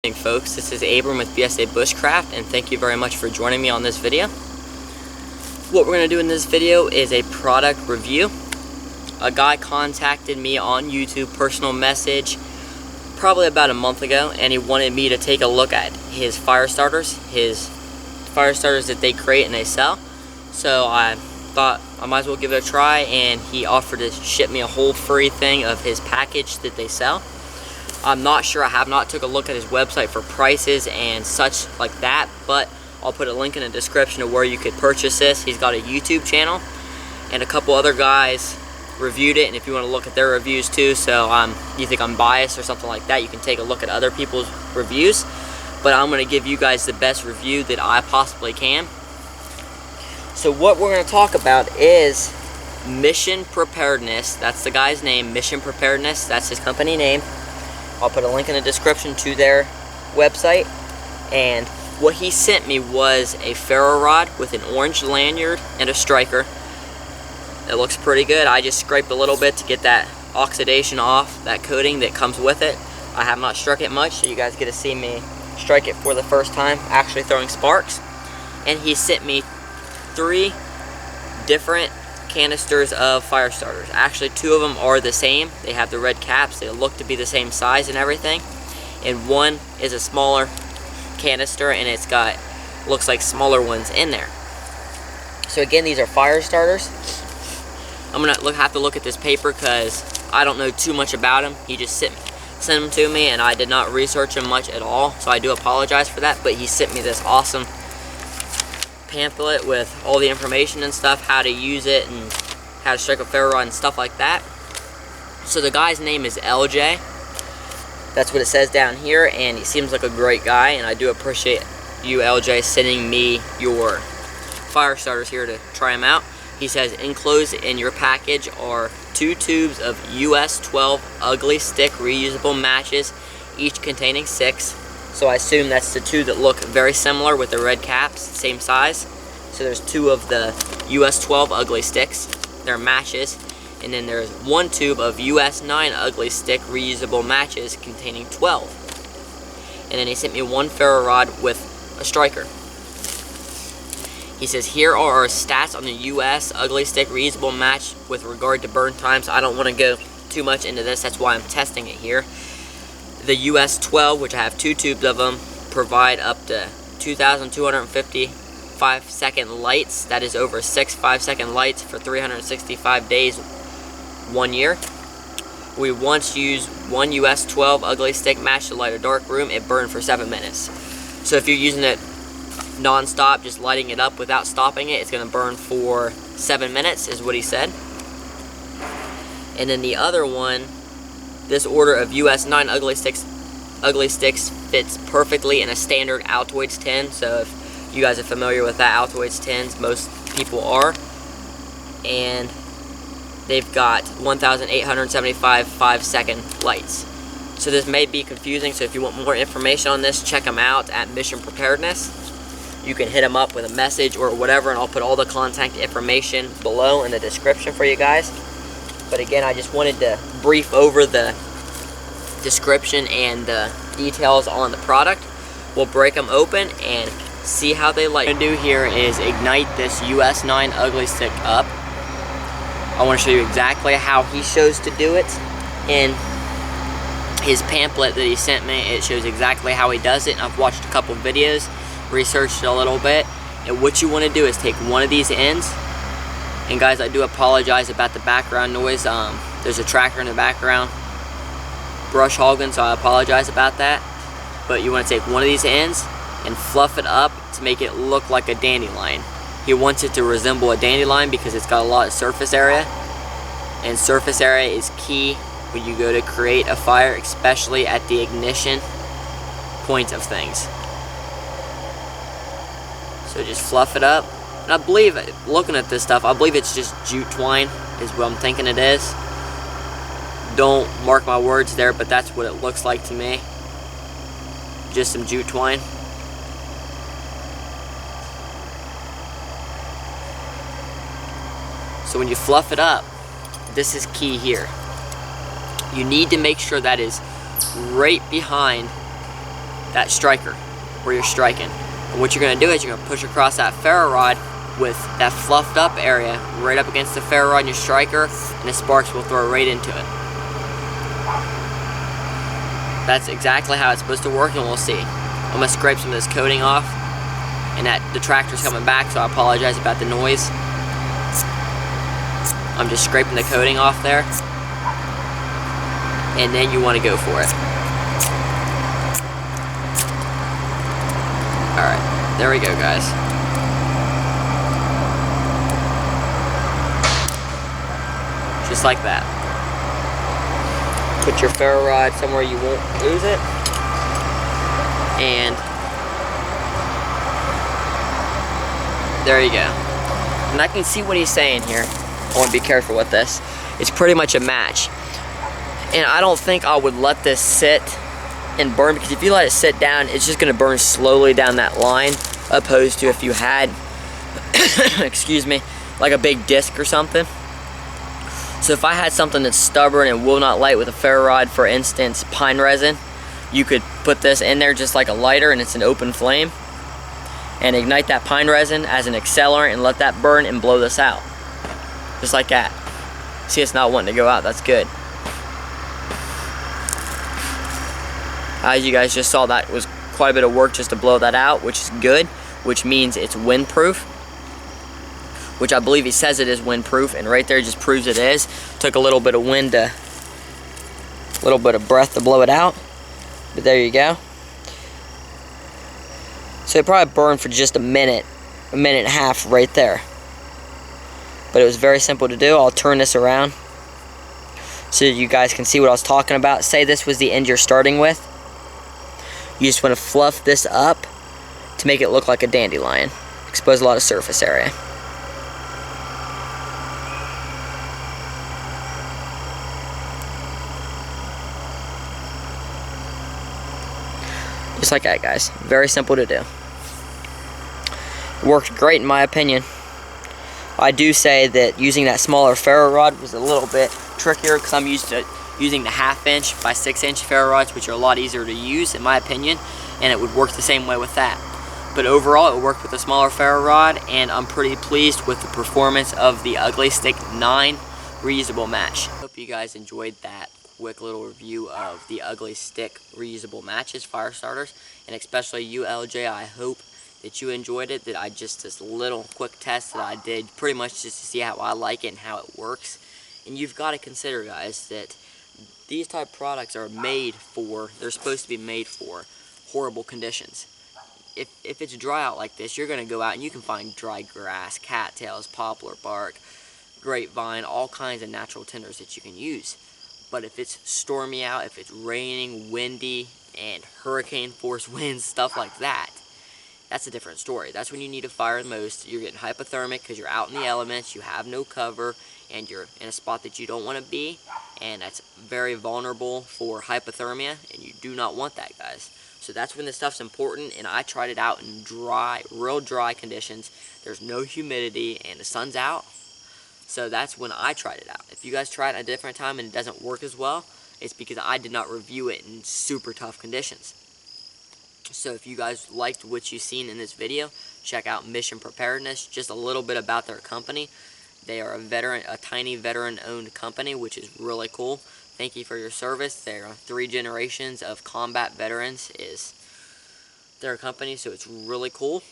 Hey folks, this is Abrahm with BSA Bushcraft, and thank you very much for joining me on this video. What we're going to do in this video is a product review. A guy contacted me on YouTube, personal message, probably about a month ago, and he wanted me to take a look at his fire starters that they create and they sell. So I thought I might as well give it a try, and he offered to ship me a whole free thing of his package that they sell. I'm not sure, I have not took a look at his website for prices and such like that, but I'll put a link in the description of where you could purchase this. He's got a YouTube channel, and a couple other guys reviewed it, and if you want to look at their reviews too, so you think I'm biased or something like that, you can take a look at other people's reviews, but I'm going to give you guys the best review that I possibly can. So what we're going to talk about is Mission Preparedness. That's the guy's name, Mission Preparedness. That's his company name. I'll put a link in the description to their website. And what he sent me was a ferro rod with an orange lanyard and a striker. It looks pretty good. I just scraped a little bit to get that oxidation off, that coating that comes with it. I have not struck it much, so you guys get to see me strike it for the first time, actually throwing sparks. And he sent me 3 different canisters of fire starters. Actually, 2 of them are the same. They have the red caps. They look to be the same size and everything. And one is a smaller canister, and it's got, looks like smaller ones in there. So again, these are fire starters. I'm gonna have to look at this paper because I don't know too much about them. He just sent them to me, and I did not research them much at all, so I do apologize for that. But he sent me this awesome pamphlet with all the information and stuff, how to use it and how to strike a ferro rod and stuff like that. So the guy's name is LJ. That's what it says down here, and he seems like a great guy, and I do appreciate you, LJ, sending me your fire starters here to try them out. He says enclosed in your package are 2 tubes of US 12 ugly stick reusable matches, each containing 6. So I assume that's the 2 that look very similar with the red caps, same size. So there's 2 of the US 12 ugly sticks, they're matches. And then there's 1 tube of US 9 ugly stick reusable matches containing 12. And then he sent me 1 ferro rod with a striker. He says, here are our stats on the US ugly stick reusable match with regard to burn times. I don't want to go too much into this, that's why I'm testing it here. The US 12, which I have 2 tubes of them, provide up to 2,250 5-second lights. That is over 6 5-second lights for 365 days, 1 year. We once used 1 US 12 ugly stick match to light a dark room. It burned for 7 minutes. So if you're using it non-stop, just lighting it up without stopping it, it's going to burn for 7 minutes, is what he said. And then the other one, this order of US 9 ugly sticks fits perfectly in a standard Altoids tin. So if you guys are familiar with that, Altoids tins, most people are. And they've got 1,875 5-second lights. So this may be confusing, so if you want more information on this, check them out at Mission Preparedness. You can hit them up with a message or whatever, and I'll put all the contact information below in the description for you guys. But again, I just wanted to brief over the description and the details on the product. We'll break them open and see how they light. What I'm going to do here is ignite this US 9 ugly stick up. I want to show you exactly how he shows to do it. In his pamphlet that he sent me, it shows exactly how he does it, and I've watched a couple videos, researched it a little bit, and what you want to do is take one of these ends. And guys, I do apologize about the background noise. There's a tractor in the background brush hogging, so I apologize about that. But you want to take one of these ends and fluff it up to make it look like a dandelion. He wants it to resemble a dandelion because it's got a lot of surface area. And surface area is key when you go to create a fire, especially at the ignition point of things. So just fluff it up. And I believe, looking at this stuff, I believe it's just jute twine is what I'm thinking it is. Don't mark my words there, but that's what it looks like to me. Just some jute twine. So when you fluff it up, this is key here. You need to make sure that is right behind that striker where you're striking. And what you're going to do is you're going to push across that ferro rod with that fluffed up area right up against the ferro rod in your striker, and the sparks will throw right into it. That's exactly how it's supposed to work, and we'll see. I'm going to scrape some of this coating off, and that the tractor's coming back, so I apologize about the noise. I'm just scraping the coating off there, and then you want to go for it. Alright, there we go, guys. Just like that. Put your ferro rod somewhere you won't lose it. And there you go. And I can see what he's saying here. I want to be careful with this. It's pretty much a match. And I don't think I would let this sit and burn, because if you let it sit down, it's just going to burn slowly down that line, opposed to if you had, excuse me, like a big disc or something. So if I had something that's stubborn and will not light with a ferro rod, for instance, pine resin, you could put this in there just like a lighter, and it's an open flame, and ignite that pine resin as an accelerant and let that burn and blow this out. Just like that. See, it's not wanting to go out. That's good. As you guys just saw, that was quite a bit of work just to blow that out, which is good, which means it's windproof, which I believe he says it is windproof, and right there just proves it is. Took a little bit of wind to, a little bit of breath to blow it out, but there you go. So it probably burned for just a minute and a half right there. But it was very simple to do. I'll turn this around so you guys can see what I was talking about. Say this was the end you're starting with. You just want to fluff this up to make it look like a dandelion. Expose a lot of surface area. Just like that, guys. Very simple to do. It worked great in my opinion. I do say that using that smaller ferro rod was a little bit trickier, because I'm used to using the 1/2 inch by 6 inch ferro rods, which are a lot easier to use in my opinion, and it would work the same way with that. But overall, it worked with a smaller ferro rod, and I'm pretty pleased with the performance of the Ugly Stick 9 reusable match. Hope you guys enjoyed that quick little review of the Ugly Stick reusable matches, fire starters, and especially you, LJ. I hope that you enjoyed it, that I just, this little quick test that I did pretty much just to see how I like it and how it works. And you've got to consider, guys, that these type products are made for, they're supposed to be made for horrible conditions. If it's dry out like this, you're going to go out and you can find dry grass, cattails, poplar bark, grapevine, all kinds of natural tinders that you can use. But if it's stormy out, if it's raining, windy, and hurricane force winds, stuff like that, that's a different story. That's when you need a fire the most. You're getting hypothermic because you're out in the elements, you have no cover, and you're in a spot that you don't want to be, and that's very vulnerable for hypothermia, and you do not want that, guys. So that's when this stuff's important, and I tried it out in dry, real dry conditions. There's no humidity, and the sun's out. So that's when I tried it out. If you guys try it at a different time and it doesn't work as well, it's because I did not review it in super tough conditions. So if you guys liked what you've seen in this video, check out Mission Preparedness. Just a little bit about their company. They are a tiny veteran-owned company, which is really cool. Thank you for your service. There are 3 generations of combat veterans is their company, so it's really cool.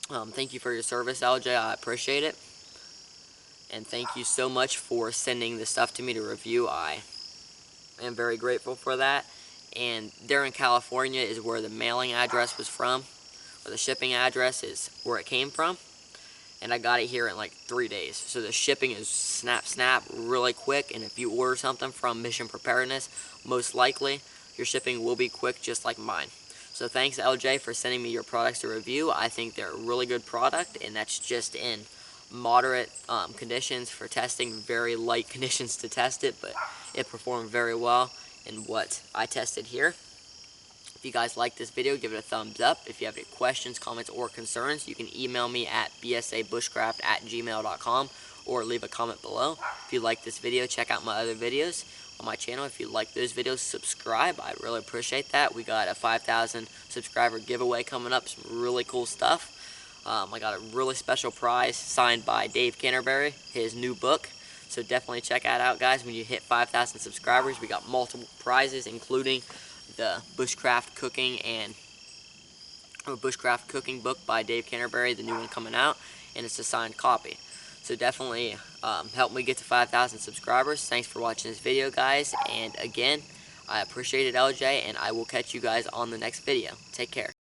Thank you for your service, LJ. I appreciate it. And thank you so much for sending the stuff to me to review. I am very grateful for that. And there in California is where the mailing address was from, or the shipping address is where it came from. And I got it here in like 3 days. So the shipping is snap, really quick. And if you order something from Mission Preparedness, most likely your shipping will be quick, just like mine. So thanks, LJ, for sending me your products to review. I think they're a really good product, and that's just in moderate conditions for testing, very light conditions to test it, but it performed very well in what I tested here. If you guys like this video, give it a thumbs up. If you have any questions, comments, or concerns, you can email me at bsabushcraft@gmail.com or leave a comment below. If you like this video, check out my other videos. on my channel. If you like those videos, subscribe. I really appreciate that. We got a 5,000 subscriber giveaway coming up. Some really cool stuff. I got a really special prize signed by Dave Canterbury, his new book. So definitely check that out, guys. When you hit 5,000 subscribers, we got multiple prizes, including the Bushcraft cooking book by Dave Canterbury, the new one coming out, and it's a signed copy. So definitely help me get to 5,000 subscribers. Thanks for watching this video, guys. And again, I appreciate it, LJ, and I will catch you guys on the next video. Take care.